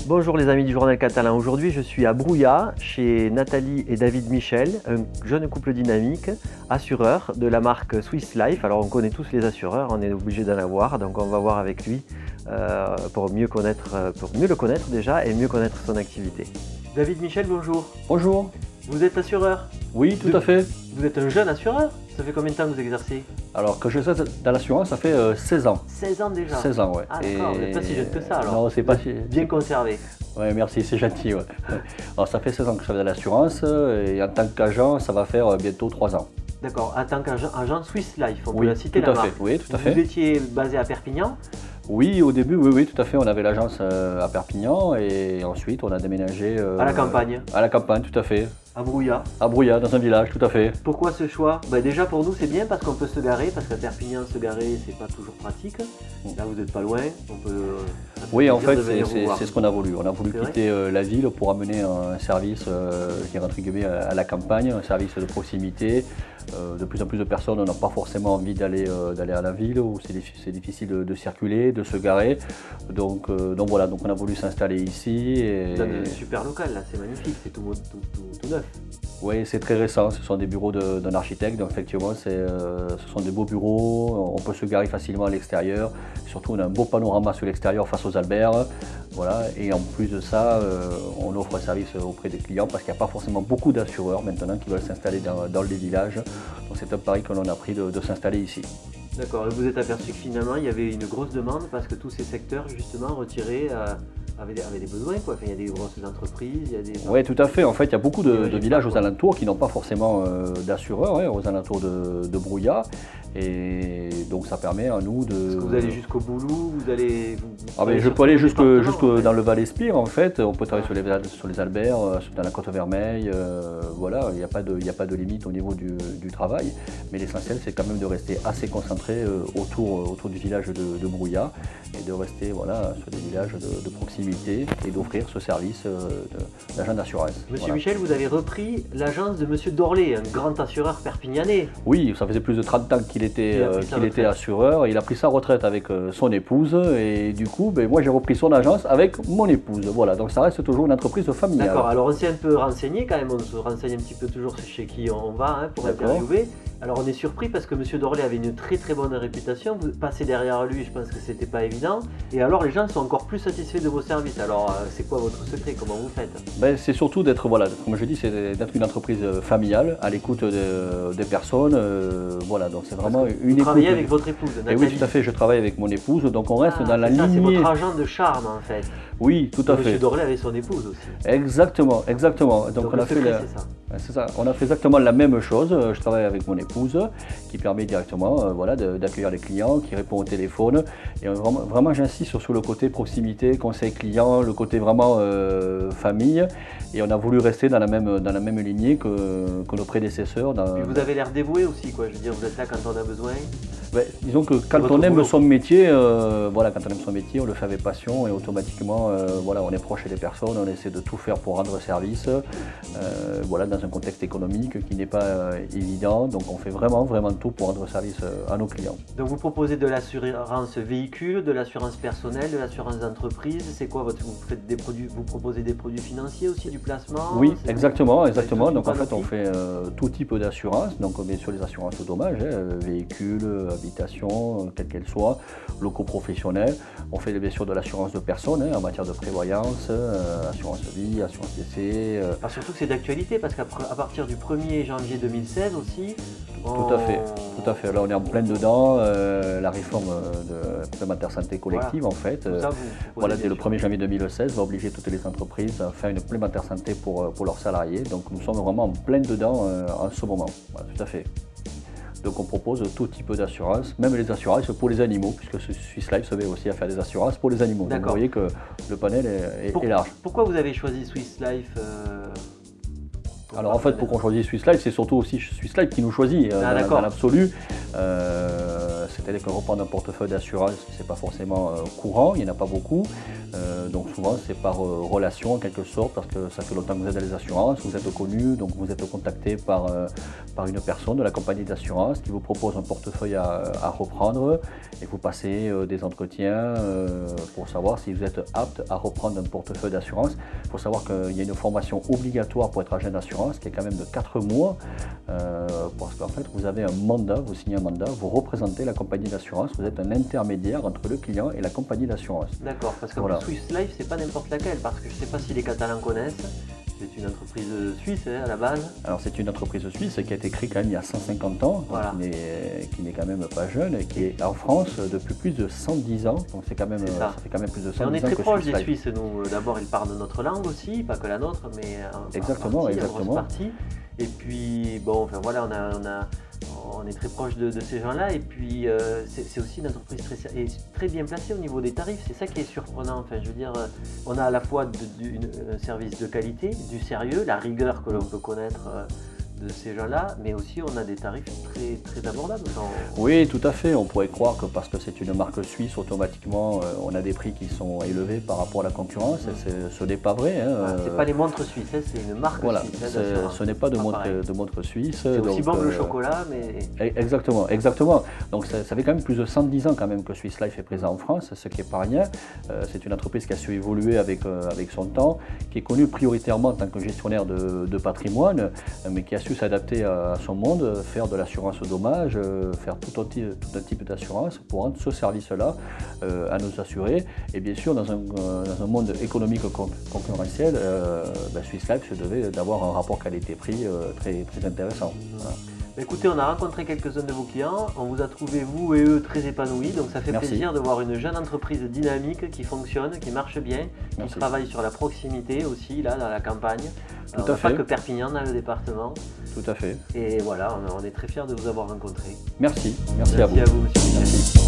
Bonjour les amis du Journal Catalan. Aujourd'hui je suis à Brouilla chez Nathalie et David Michel, un jeune couple dynamique, assureur de la marque Swiss Life. Alors on connaît tous les assureurs, on est obligé d'en avoir, donc on va voir avec lui pour mieux le connaître déjà et mieux connaître son activité. David Michel, bonjour. Bonjour. Vous êtes assureur? Oui, tout à fait. Vous êtes un jeune assureur? Ça fait combien de temps que vous exercez? Alors que je suis dans l'assurance, ça fait 16 ans. 16 ans déjà? 16 ans, ouais. Ah d'accord, vous n'êtes pas si jeune que ça alors. Non, c'est pas si... Bien conservé. Ouais, merci, c'est gentil. Ouais. Alors ça fait 16 ans que je travaille dans l'assurance et en tant qu'agent, ça va faire bientôt 3 ans. D'accord, en tant qu'agent Swiss Life, on peut Oui, la citer tout la à marque. fait. Oui, tout à Vous fait. étiez basé à Perpignan? Oui, au début, oui, tout à fait. On avait l'agence à Perpignan et ensuite on a déménagé... À la campagne? À la campagne, tout à fait. À Brouilla? À Brouilla, dans un village, tout à fait. Pourquoi ce choix? Déjà pour nous c'est bien parce qu'on peut se garer, parce qu'à Perpignan se garer c'est pas toujours pratique. Là vous n'êtes pas loin, on peut... Oui, en fait c'est ce qu'on a voulu. On a voulu quitter la ville pour amener un service qui est entre guillemets à la campagne, un service de proximité. De plus en plus de personnes n'ont pas forcément envie d'aller à la ville où c'est difficile de circuler, de se garer. Donc voilà, donc on a voulu s'installer ici. Dans un super local là, c'est magnifique, c'est tout neuf. Oui, c'est très récent, ce sont des bureaux d'un architecte, donc effectivement ce sont des beaux bureaux, on peut se garer facilement à l'extérieur, surtout on a un beau panorama sur l'extérieur face aux Alberts, voilà. Et en plus de ça, on offre un service auprès des clients parce qu'il n'y a pas forcément beaucoup d'assureurs maintenant qui veulent s'installer dans les villages, donc c'est un pari que l'on a pris de s'installer ici. D'accord, et vous êtes aperçu que finalement il y avait une grosse demande parce que tous ces secteurs justement retirés avaient des besoins quoi. Enfin, il y a des grosses entreprises, il y a des... Oui, tout à fait. En fait, il y a beaucoup de villages aux alentours qui n'ont pas forcément d'assureurs, aux alentours de Brouilla. Et donc ça permet à nous de... Est-ce que vous allez jusqu'au Boulou, vous allez... je peux aller jusque dans le Val-Espire en fait, on peut travailler sur les Alberts, dans la Côte Vermeille, voilà, il n'y a pas de limite au niveau du travail, mais l'essentiel c'est quand même de rester assez concentré autour du village de Brouilla et de rester voilà, sur des villages de proximité et d'offrir ce service d'agent d'assurance. Monsieur Michel, vous avez repris l'agence de Monsieur Dorlé, un grand assureur perpignanais. Oui, ça faisait plus de 30 ans qu'il était assureur. Il a pris sa retraite avec son épouse et du coup, moi j'ai repris son agence avec mon épouse. Voilà, donc ça reste toujours une entreprise familiale. D'accord, alors on s'est un peu renseigné quand même, on se renseigne un petit peu toujours chez qui on va pour interviewer. Alors on est surpris parce que M. Dorlé avait une très très bonne réputation, vous passez derrière lui, je pense que c'était pas évident. Et alors les gens sont encore plus satisfaits de vos services. Alors c'est quoi votre secret, comment vous faites? C'est surtout d'être, voilà, comme je dis, c'est d'être une entreprise familiale, à l'écoute des personnes. Voilà, donc c'est vraiment une écoute. Vous travaillez avec votre épouse, Nathalie? Oui, tout à fait, je travaille avec mon épouse, donc on reste dans la lignée. C'est votre agent de charme en fait. Oui, tout à fait. M. Dorlé avait son épouse aussi. Exactement. Donc on a fait c'est ça. On a fait exactement la même chose. Je travaille avec mon épouse qui permet directement d'accueillir les clients, qui répond au téléphone. Et vraiment j'insiste sur le côté proximité, conseil client, le côté vraiment famille. Et on a voulu rester dans la même lignée que nos prédécesseurs. Puis vous avez l'air dévoué aussi, quoi. Je veux dire, vous êtes là quand on a besoin. Disons que quand on aime son métier, on le fait avec passion et automatiquement, on est proche des personnes, on essaie de tout faire pour rendre service, dans un contexte économique qui n'est pas évident, donc on fait vraiment tout pour rendre service à nos clients. Donc vous proposez de l'assurance véhicule, de l'assurance personnelle, de l'assurance d'entreprise, c'est quoi vous proposez des produits financiers aussi, du placement? Oui, exactement, donc en fait on fait tout type d'assurance, donc bien sûr les assurances au dommage, véhicules, habitation, quelle qu'elle soit, locaux professionnels. On fait bien sûr de l'assurance de personnes en matière de prévoyance, assurance vie, assurance décès. Surtout que c'est d'actualité parce qu'à partir du 1er janvier 2016 aussi. Tout à fait. Là on est en plein dedans, la réforme de complémentaire santé collective en fait. Dès le 1er janvier 2016 va obliger toutes les entreprises à faire une complémentaire santé pour leurs salariés. Donc nous sommes vraiment en plein dedans en ce moment. Voilà, tout à fait. Donc on propose tout type d'assurance, même les assurances pour les animaux, puisque Swiss Life se met aussi à faire des assurances pour les animaux. Donc vous voyez que le panel est large. Pourquoi vous avez choisi Swiss Life Alors en fait, pour qu'on choisisse Swiss Life, c'est surtout aussi Swiss Life qui nous choisit dans l'absolu. c'est-à-dire qu'on reprend un portefeuille d'assurance, ce n'est pas forcément courant, il n'y en a pas beaucoup. Donc souvent c'est par relation en quelque sorte, parce que ça fait longtemps que vous êtes dans les assurances, vous êtes connu, donc vous êtes contacté par une personne de la compagnie d'assurance qui vous propose un portefeuille à reprendre, et vous passez des entretiens pour savoir si vous êtes apte à reprendre un portefeuille d'assurance. Il faut savoir qu'il y a une formation obligatoire pour être agent d'assurance qui est quand même de 4 mois, parce qu'en fait vous avez un mandat, vous signez un mandat, vous représentez la compagnie d'assurance, vous êtes un intermédiaire entre le client et la compagnie d'assurance. D'accord, parce que voilà. Swiss Life c'est pas n'importe laquelle, parce que je ne sais pas si les Catalans connaissent. C'est une entreprise suisse à la base. Alors c'est une entreprise suisse qui a été créée quand même il y a 150 ans, voilà. Qui n'est quand même pas jeune, et qui est en France depuis plus de 110 ans. Donc c'est quand même, ça fait quand même plus de 110 ans. On est très proche des Suisses, nous. D'abord ils parlent notre langue aussi, pas que la nôtre, mais exactement, partie, exactement. En grosse partie. Et puis bon, enfin voilà, on est très proche de ces gens-là, et puis c'est aussi une entreprise très bien placée au niveau des tarifs. C'est ça qui est surprenant. Enfin, je veux dire, on a à la fois un service de qualité, du sérieux, la rigueur que l'on peut connaître de ces gens-là, mais aussi on a des tarifs très abordables. Oui, tout à fait. On pourrait croire que parce que c'est une marque suisse, automatiquement, on a des prix qui sont élevés par rapport à la concurrence. Ce n'est pas vrai. Voilà, c'est pas les montres suisses, c'est une marque suisse. Ce n'est pas de montre suisse. C'est aussi bon que le chocolat, mais... Exactement, exactement. Donc ça fait quand même plus de 110 ans quand même que Swiss Life est présent en France, ce qui n'est pas rien. C'est une entreprise qui a su évoluer avec son temps, qui est connue prioritairement en tant que gestionnaire de patrimoine, mais qui a su s'adapter à son monde, faire de l'assurance dommage, faire tout un type d'assurance pour rendre ce service-là à nos assurés. Et bien sûr, dans un monde économique concurrentiel, Swiss Life se devait d'avoir un rapport qualité-prix très intéressant. Voilà. Écoutez, on a rencontré quelques-uns de vos clients, on vous a trouvé, vous et eux, très épanouis, donc ça fait plaisir de voir une jeune entreprise dynamique qui fonctionne, qui marche bien, qui travaille sur la proximité aussi, là, dans la campagne. Tout à fait. Pas que Perpignan dans le département. Tout à fait. Et voilà, on est très fiers de vous avoir rencontré. Merci à vous. Merci à vous, monsieur Michel.